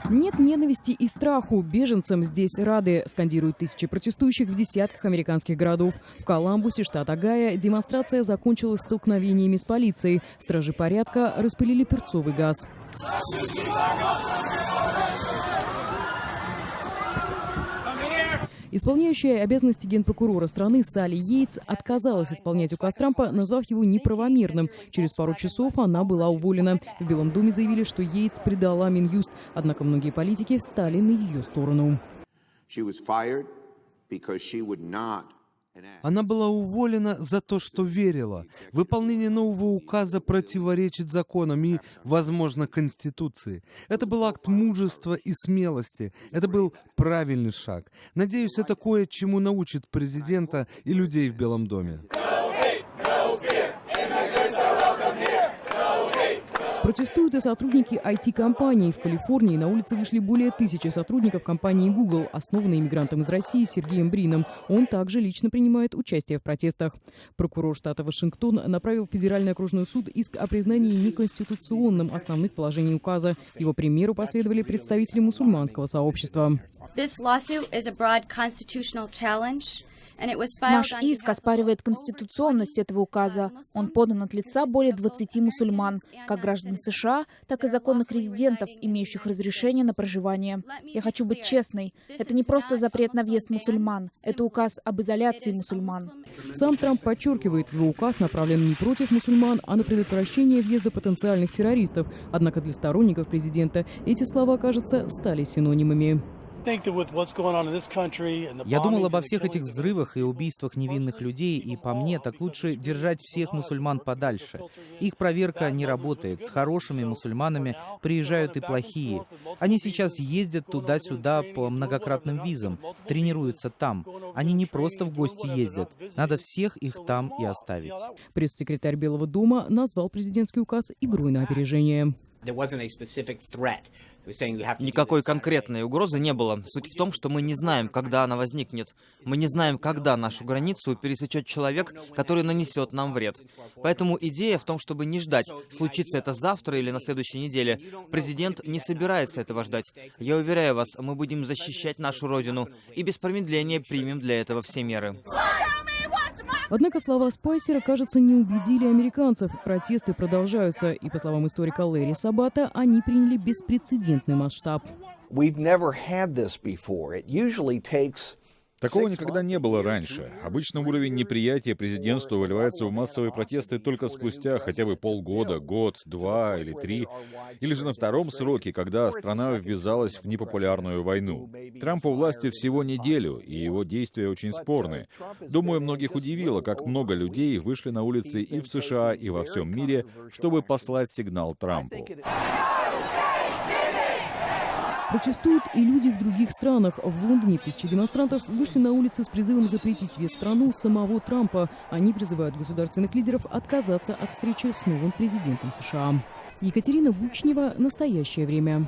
Нет ненависти и страху. Беженцам здесь рады, скандируют тысячи протестующих в десятках американских городов. В Коламбусе, штат Огайо, демонстрация закончилась столкновениями с полицией. Стражи порядка распылили перцовый газ. Исполняющая обязанности генпрокурора страны Салли Йейтс отказалась исполнять указ Трампа, назвав его неправомерным. Через пару часов она была уволена. В Белом доме заявили, что Йейтс предала Минюст, однако многие политики встали на ее сторону. Она была уволена за то, что верила. Выполнение нового указа противоречит законам и, возможно, Конституции. Это был акт мужества и смелости. Это был правильный шаг. Надеюсь, это кое чему научит президента и людей в Белом доме. Протестуют и сотрудники IT-компаний. В Калифорнии на улице вышли более 1000 сотрудников компании Google, основанной иммигрантом из России Сергеем Брином. Он также лично принимает участие в протестах. Прокурор штата Вашингтон направил в Федеральный окружной суд иск о признании неконституционным основных положений указа. Его примеру последовали представители мусульманского сообщества. Наш иск оспаривает конституционность этого указа. Он подан от лица более 20 мусульман, как граждан США, так и законных резидентов, имеющих разрешение на проживание. Я хочу быть честной. Это не просто запрет на въезд мусульман. Это указ об изоляции мусульман. Сам Трамп подчеркивает, его указ направлен не против мусульман, а на предотвращение въезда потенциальных террористов. Однако для сторонников президента эти слова, кажется, стали синонимами. Я думал обо всех этих взрывах и убийствах невинных людей, и по мне, так лучше держать всех мусульман подальше. Их проверка не работает. С хорошими мусульманами приезжают и плохие. Они сейчас ездят туда-сюда по многократным визам, тренируются там. Они не просто в гости ездят. Надо всех их там и оставить. Пресс-секретарь Белого дома назвал президентский указ игрой на опережение. Никакой конкретной угрозы не было. Суть в том, что мы не знаем, когда она возникнет. Мы не знаем, когда нашу границу пересечет человек, который нанесет нам вред. Поэтому идея в том, чтобы не ждать, случится это завтра или на следующей неделе. Президент не собирается этого ждать. Я уверяю вас, мы будем защищать нашу родину и без промедления примем для этого все меры. Однако слова Спайсера, кажется, не убедили американцев. Протесты продолжаются, и, по словам историка Лэри Сабата, они приняли беспрецедентный масштаб. Такого никогда не было раньше. Обычно уровень неприятия президентства выливается в массовые протесты только спустя хотя бы полгода, год, 2 или 3, или же на втором сроке, когда страна ввязалась в непопулярную войну. Трампу власти всего неделю, и его действия очень спорны. Думаю, многих удивило, как много людей вышли на улицы и в США, и во всем мире, чтобы послать сигнал Трампу. Протестуют и люди в других странах. В Лондоне тысячи демонстрантов вышли на улицы с призывом запретить въезд в страну самого Трампа. Они призывают государственных лидеров отказаться от встречи с новым президентом США. Екатерина Бучнева. Настоящее время.